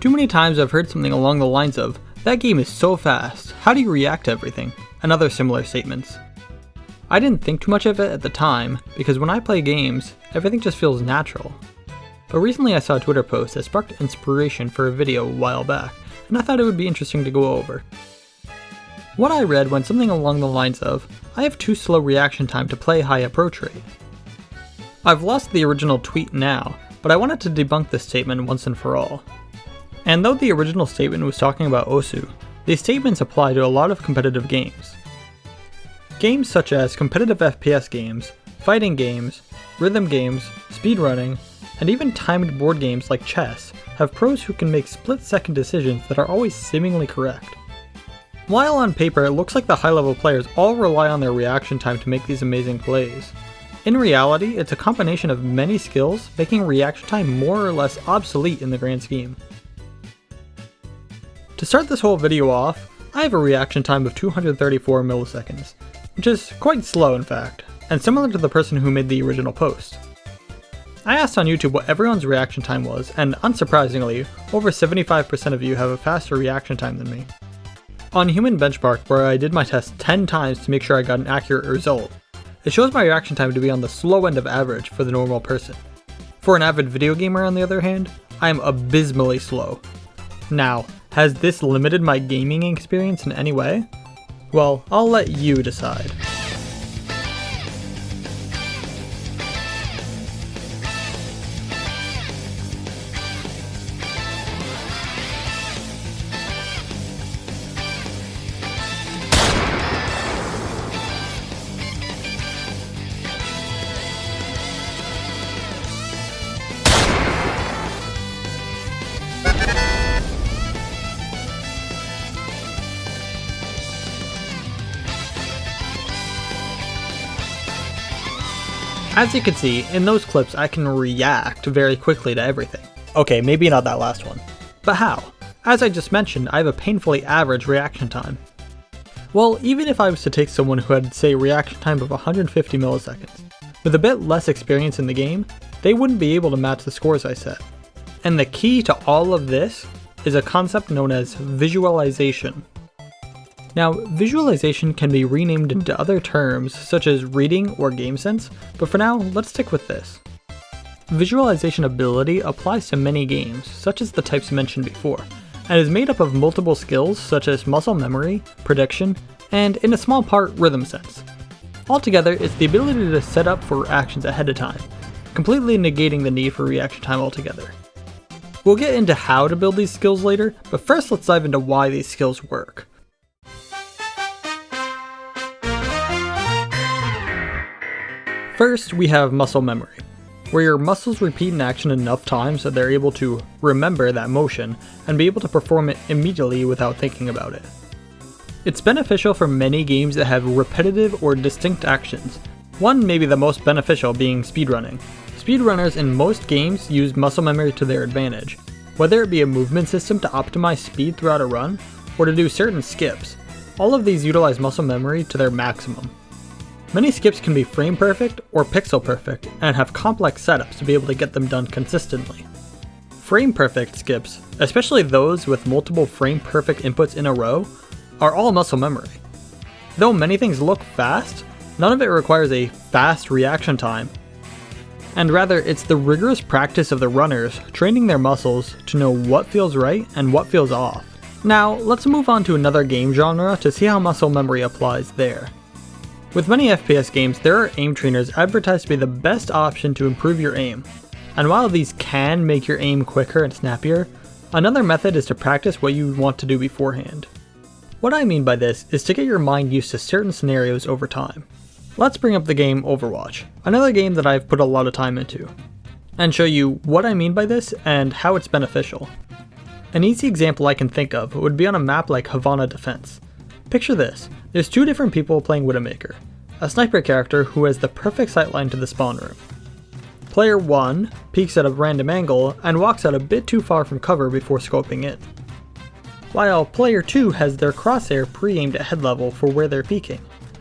Too many times I've heard something along the lines of, "That game is so fast, how do you react to everything?" and other similar statements. I didn't think too much of it at the time, because when I play games, everything just feels natural. But recently I saw a Twitter post that sparked inspiration for a video a while back, and I thought it would be interesting to go over. What I read went something along the lines of, "I have too slow reaction time to play high approach rate." I've lost the original tweet now, but I wanted to debunk this statement once and for all. And though the original statement was talking about Osu, these statements apply to a lot of competitive games. Games such as competitive FPS games, fighting games, rhythm games, speedrunning, and even timed board games like chess have pros who can make split-second decisions that are always seemingly correct. While on paper it looks like the high-level players all rely on their reaction time to make these amazing plays, in reality it's a combination of many skills making reaction time more or less obsolete in the grand scheme. To start this whole video off, I have a reaction time of 234 milliseconds, which is quite slow in fact, and similar to the person who made the original post. I asked on YouTube what everyone's reaction time was, and unsurprisingly, over 75% of you have a faster reaction time than me. On Human Benchmark, where I did my test 10 times to make sure I got an accurate result, it shows my reaction time to be on the slow end of average for the normal person. For an avid video gamer on the other hand, I am abysmally slow. Now, has this limited my gaming experience in any way? Well, I'll let you decide. As you can see, in those clips I can react very quickly to everything. Okay, maybe not that last one. But how? As I just mentioned, I have a painfully average reaction time. Well, even if I was to take someone who had, say, a reaction time of 150 milliseconds, with a bit less experience in the game, they wouldn't be able to match the scores I set. And the key to all of this is a concept known as visualization. Now, visualization can be renamed into other terms such as reading or game sense, but for now, let's stick with this. Visualization ability applies to many games, such as the types mentioned before, and is made up of multiple skills such as muscle memory, prediction, and in a small part, rhythm sense. Altogether, it's the ability to set up for actions ahead of time, completely negating the need for reaction time altogether. We'll get into how to build these skills later, but first let's dive into why these skills work. First, we have muscle memory, where your muscles repeat an action enough times that they're able to remember that motion and be able to perform it immediately without thinking about it. It's beneficial for many games that have repetitive or distinct actions, one maybe the most beneficial being speedrunning. Speedrunners in most games use muscle memory to their advantage, whether it be a movement system to optimize speed throughout a run, or to do certain skips. All of these utilize muscle memory to their maximum. Many skips can be frame perfect or pixel perfect and have complex setups to be able to get them done consistently. Frame perfect skips, especially those with multiple frame perfect inputs in a row, are all muscle memory. Though many things look fast, none of it requires a fast reaction time, and rather it's the rigorous practice of the runners training their muscles to know what feels right and what feels off. Now let's move on to another game genre to see how muscle memory applies there. With many FPS games, there are aim trainers advertised to be the best option to improve your aim. And while these can make your aim quicker and snappier, another method is to practice what you want to do beforehand. What I mean by this is to get your mind used to certain scenarios over time. Let's bring up the game Overwatch, another game that I've put a lot of time into, and show you what I mean by this and how it's beneficial. An easy example I can think of would be on a map like Havana Defense. Picture this, there's two different people playing Widowmaker, a sniper character who has the perfect sightline to the spawn room. Player 1 peeks at a random angle and walks out a bit too far from cover before scoping in, while player 2 has their crosshair pre-aimed at head level for where they're peeking,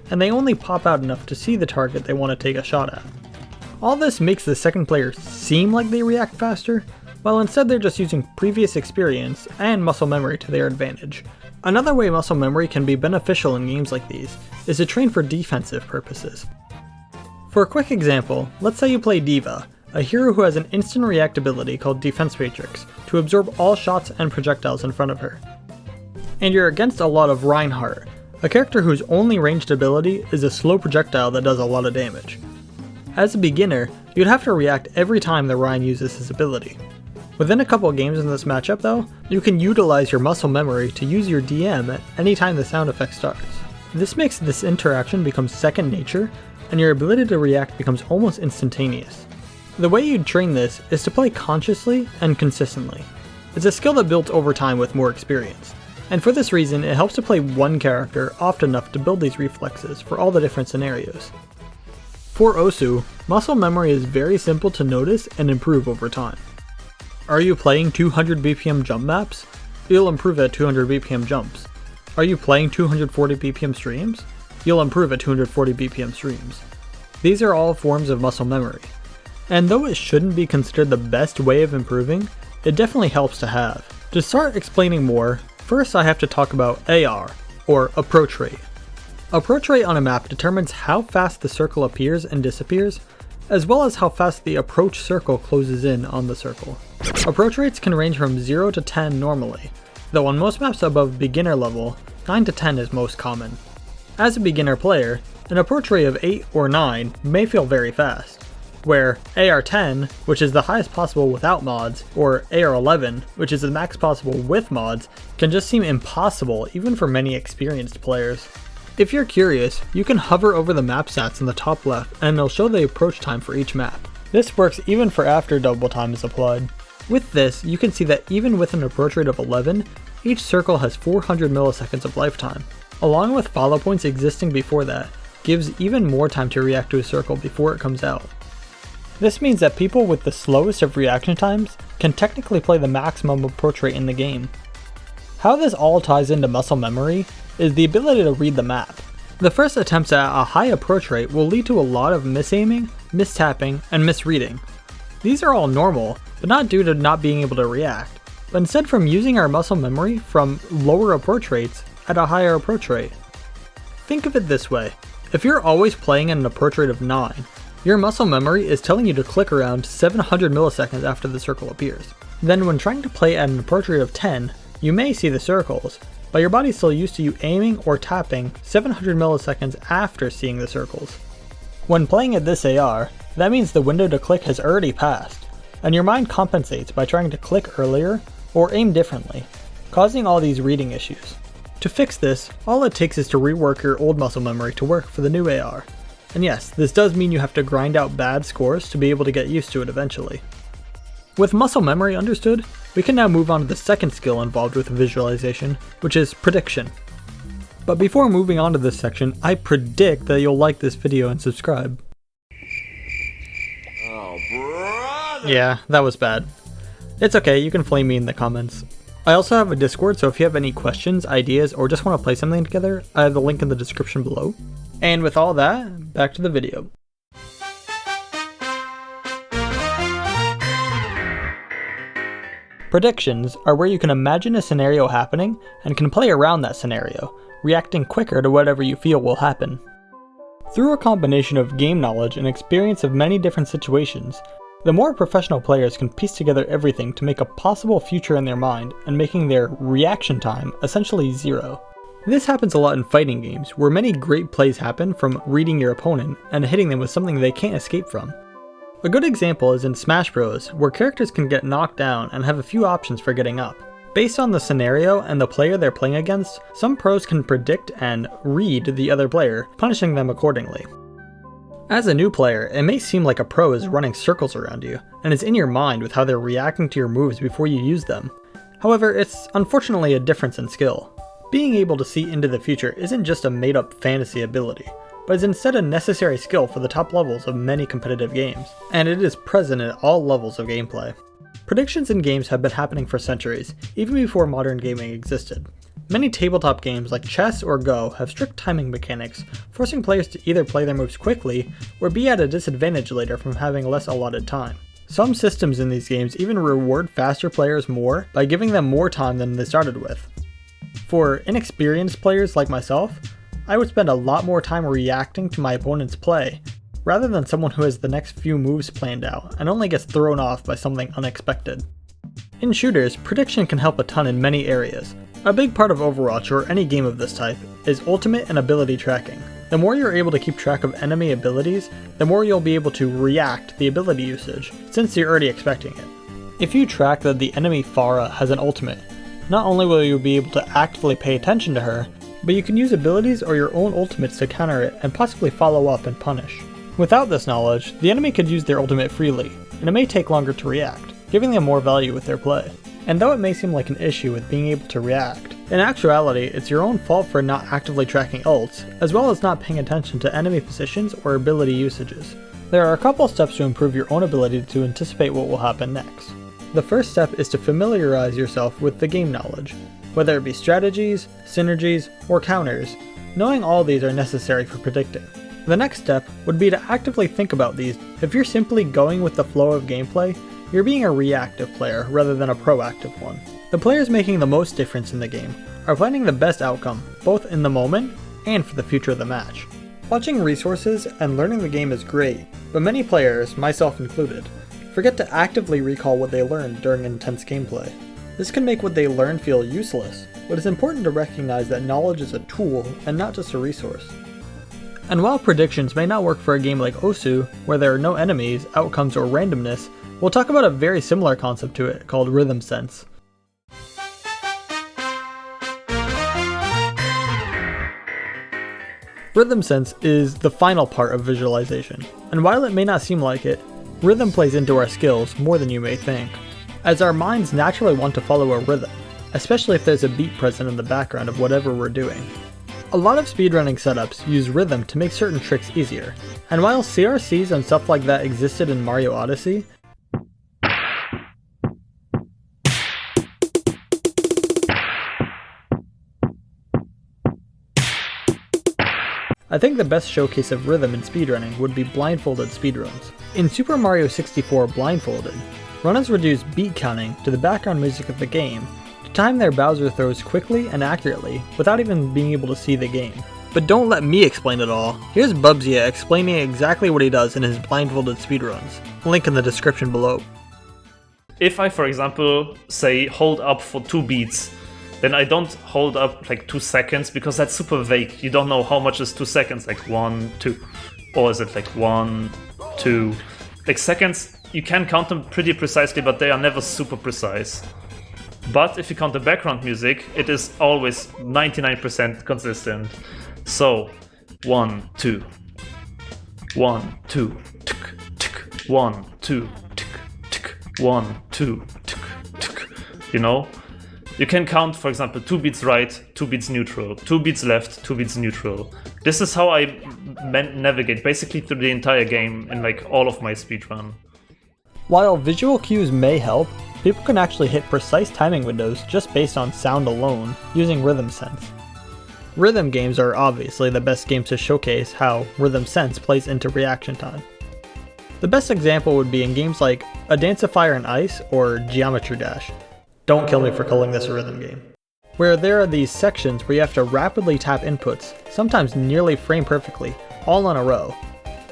and they only pop out enough to see the target they want to take a shot at. All this makes the second player seem like they react faster, while instead they're just using previous experience and muscle memory to their advantage. Another way muscle memory can be beneficial in games like these is to train for defensive purposes. For a quick example, let's say you play D.Va, a hero who has an instant react ability called Defense Matrix to absorb all shots and projectiles in front of her. And you're against a lot of Reinhardt, a character whose only ranged ability is a slow projectile that does a lot of damage. As a beginner, you'd have to react every time the Rein uses his ability. Within a couple games in this matchup though, you can utilize your muscle memory to use your DM at any time the sound effect starts. This makes this interaction become second nature, and your ability to react becomes almost instantaneous. The way you'd train this is to play consciously and consistently. It's a skill that builds over time with more experience, and for this reason it helps to play one character often enough to build these reflexes for all the different scenarios. For Osu, muscle memory is very simple to notice and improve over time. Are you playing 200 BPM jump maps? You'll improve at 200 BPM jumps. Are you playing 240 BPM streams? You'll improve at 240 BPM streams. These are all forms of muscle memory. And though it shouldn't be considered the best way of improving, it definitely helps to have. To start explaining more, first I have to talk about AR, or approach rate. Approach rate on a map determines how fast the circle appears and disappears, as well as how fast the approach circle closes in on the circle. Approach rates can range from 0 to 10 normally, though on most maps above beginner level, 9 to 10 is most common. As a beginner player, an approach rate of 8 or 9 may feel very fast, where AR10, which is the highest possible without mods, or AR11, which is the max possible with mods, can just seem impossible even for many experienced players. If you're curious, you can hover over the map stats in the top left and it'll show the approach time for each map. This works even for after double time is applied. With this, you can see that even with an approach rate of 11, each circle has 400 milliseconds of lifetime. Along with follow points existing before that, gives even more time to react to a circle before it comes out. This means that people with the slowest of reaction times can technically play the maximum approach rate in the game. How this all ties into muscle memory is the ability to read the map. The first attempts at a high approach rate will lead to a lot of misaiming, mistapping, and misreading. These are all normal, but not due to not being able to react, but instead from using our muscle memory from lower approach rates at a higher approach rate. Think of it this way, if you're always playing at an approach rate of 9, your muscle memory is telling you to click around 700 milliseconds after the circle appears. Then when trying to play at an approach rate of 10, you may see the circles, but your body's still used to you aiming or tapping 700 milliseconds after seeing the circles. When playing at this AR, that means the window to click has already passed, and your mind compensates by trying to click earlier or aim differently, causing all these reading issues. To fix this, all it takes is to rework your old muscle memory to work for the new AR. And yes, this does mean you have to grind out bad scores to be able to get used to it eventually. With muscle memory understood, we can now move on to the second skill involved with visualization, which is prediction. But before moving on to this section, I predict that you'll like this video and subscribe. Oh, brother! Yeah, that was bad. It's okay, you can flame me in the comments. I also have a Discord, so if you have any questions, ideas, or just want to play something together, I have the link in the description below. And with all that, back to the video. Predictions are where you can imagine a scenario happening and can play around that scenario, reacting quicker to whatever you feel will happen. Through a combination of game knowledge and experience of many different situations, the more professional players can piece together everything to make a possible future in their mind and making their reaction time essentially zero. This happens a lot in fighting games, where many great plays happen from reading your opponent and hitting them with something they can't escape from. A good example is in Smash Bros, where characters can get knocked down and have a few options for getting up. Based on the scenario and the player they're playing against, some pros can predict and read the other player, punishing them accordingly. As a new player, it may seem like a pro is running circles around you, and is in your mind with how they're reacting to your moves before you use them. However, it's unfortunately a difference in skill. Being able to see into the future isn't just a made-up fantasy ability, but is instead a necessary skill for the top levels of many competitive games, and it is present at all levels of gameplay. Predictions in games have been happening for centuries, even before modern gaming existed. Many tabletop games like chess or Go have strict timing mechanics, forcing players to either play their moves quickly or be at a disadvantage later from having less allotted time. Some systems in these games even reward faster players more by giving them more time than they started with. For inexperienced players like myself, I would spend a lot more time reacting to my opponent's play, rather than someone who has the next few moves planned out and only gets thrown off by something unexpected. In shooters, prediction can help a ton in many areas. A big part of Overwatch or any game of this type is ultimate and ability tracking. The more you're able to keep track of enemy abilities, the more you'll be able to react the ability usage, since you're already expecting it. If you track that the enemy Pharah has an ultimate, not only will you be able to actively pay attention to her, but you can use abilities or your own ultimates to counter it and possibly follow up and punish. Without this knowledge, the enemy could use their ultimate freely, and it may take longer to react, giving them more value with their play. And though it may seem like an issue with being able to react, in actuality it's your own fault for not actively tracking ults, as well as not paying attention to enemy positions or ability usages. There are a couple steps to improve your own ability to anticipate what will happen next. The first step is to familiarize yourself with the game knowledge, whether it be strategies, synergies, or counters. Knowing all these are necessary for predicting. The next step would be to actively think about these. If you're simply going with the flow of gameplay, you're being a reactive player rather than a proactive one. The players making the most difference in the game are planning the best outcome, both in the moment and for the future of the match. Watching resources and learning the game is great, but many players, myself included, forget to actively recall what they learned during intense gameplay. This can make what they learn feel useless, but it's important to recognize that knowledge is a tool and not just a resource. And while predictions may not work for a game like Osu, where there are no enemies, outcomes, or randomness, we'll talk about a very similar concept to it called rhythm sense. Rhythm sense is the final part of visualization, and while it may not seem like it, rhythm plays into our skills more than you may think, as our minds naturally want to follow a rhythm, especially if there's a beat present in the background of whatever we're doing. A lot of speedrunning setups use rhythm to make certain tricks easier, and while CRCs and stuff like that existed in Mario Odyssey, I think the best showcase of rhythm in speedrunning would be blindfolded speedruns. In Super Mario 64 Blindfolded, runners would use beat counting to the background music of the game to time their Bowser throws quickly and accurately without even being able to see the game. But don't let me explain it all. Here's Bubsia explaining exactly what he does in his blindfolded speedruns. Link in the description below. If I, for example, say hold up for 2 beats, then I don't hold up like 2 seconds because that's super vague. You don't know how much is 2 seconds, like 1, 2, or is it like 1, 2? Like seconds, you can count them pretty precisely, but they are never super precise. But if you count the background music, it is always 99% consistent. So 1, 2, 1, 2, tick, tick, 1, 2, tick, tick, 1, 2, tick, tick. You know? You can count, for example, 2 beats right, 2 beats neutral, 2 beats left, 2 beats neutral. This is how I navigate basically through the entire game in like all of my speedrun. While visual cues may help, people can actually hit precise timing windows just based on sound alone, using rhythm sense. Rhythm games are obviously the best games to showcase how rhythm sense plays into reaction time. The best example would be in games like A Dance of Fire and Ice or Geometry Dash. Don't kill me for calling this a rhythm game. Where there are these sections where you have to rapidly tap inputs, sometimes nearly frame perfectly, all in a row.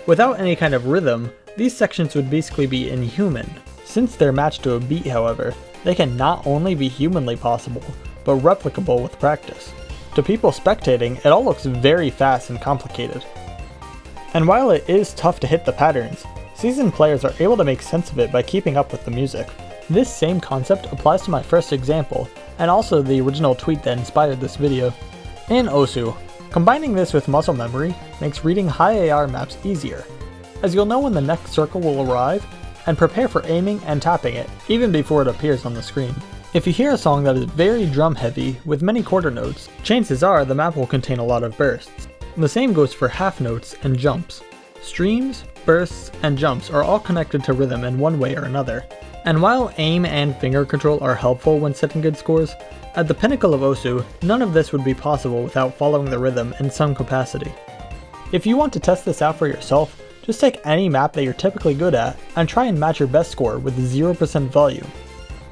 Without any kind of rhythm, these sections would basically be inhuman. Since they're matched to a beat, however, they can not only be humanly possible, but replicable with practice. To people spectating, it all looks very fast and complicated. And while it is tough to hit the patterns, seasoned players are able to make sense of it by keeping up with the music. This same concept applies to my first example, and also the original tweet that inspired this video. In Osu, combining this with muscle memory makes reading high AR maps easier, as you'll know when the next circle will arrive, and prepare for aiming and tapping it, even before it appears on the screen. If you hear a song that is very drum heavy with many quarter notes, chances are the map will contain a lot of bursts. The same goes for half notes and jumps. Streams, bursts, and jumps are all connected to rhythm in one way or another. And while aim and finger control are helpful when setting good scores, at the pinnacle of Osu, none of this would be possible without following the rhythm in some capacity. If you want to test this out for yourself, Just take any map that you're typically good at and try and match your best score with 0% volume.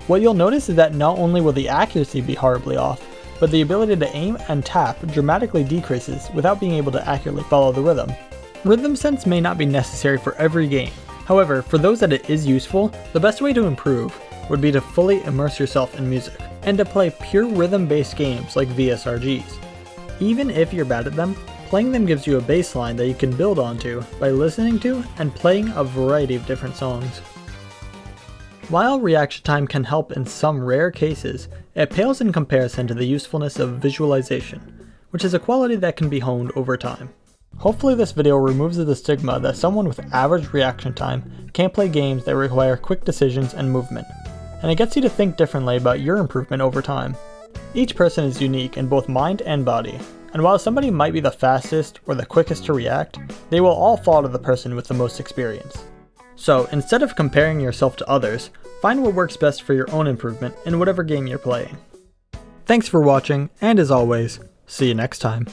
What you'll notice is that not only will the accuracy be horribly off, but the ability to aim and tap dramatically decreases without being able to accurately follow the rhythm. Rhythm sense may not be necessary for every game. However, for those that it is useful, the best way to improve would be to fully immerse yourself in music, and to play pure rhythm-based games like VSRGs. Even if you're bad at them, playing them gives you a baseline that you can build onto by listening to and playing a variety of different songs. While reaction time can help in some rare cases, it pales in comparison to the usefulness of visualization, which is a quality that can be honed over time. Hopefully this video removes the stigma that someone with average reaction time can't play games that require quick decisions and movement, and it gets you to think differently about your improvement over time. Each person is unique in both mind and body, and while somebody might be the fastest or the quickest to react, they will all fall to the person with the most experience. So instead of comparing yourself to others, find what works best for your own improvement in whatever game you're playing. Thanks for watching, and as always, see you next time.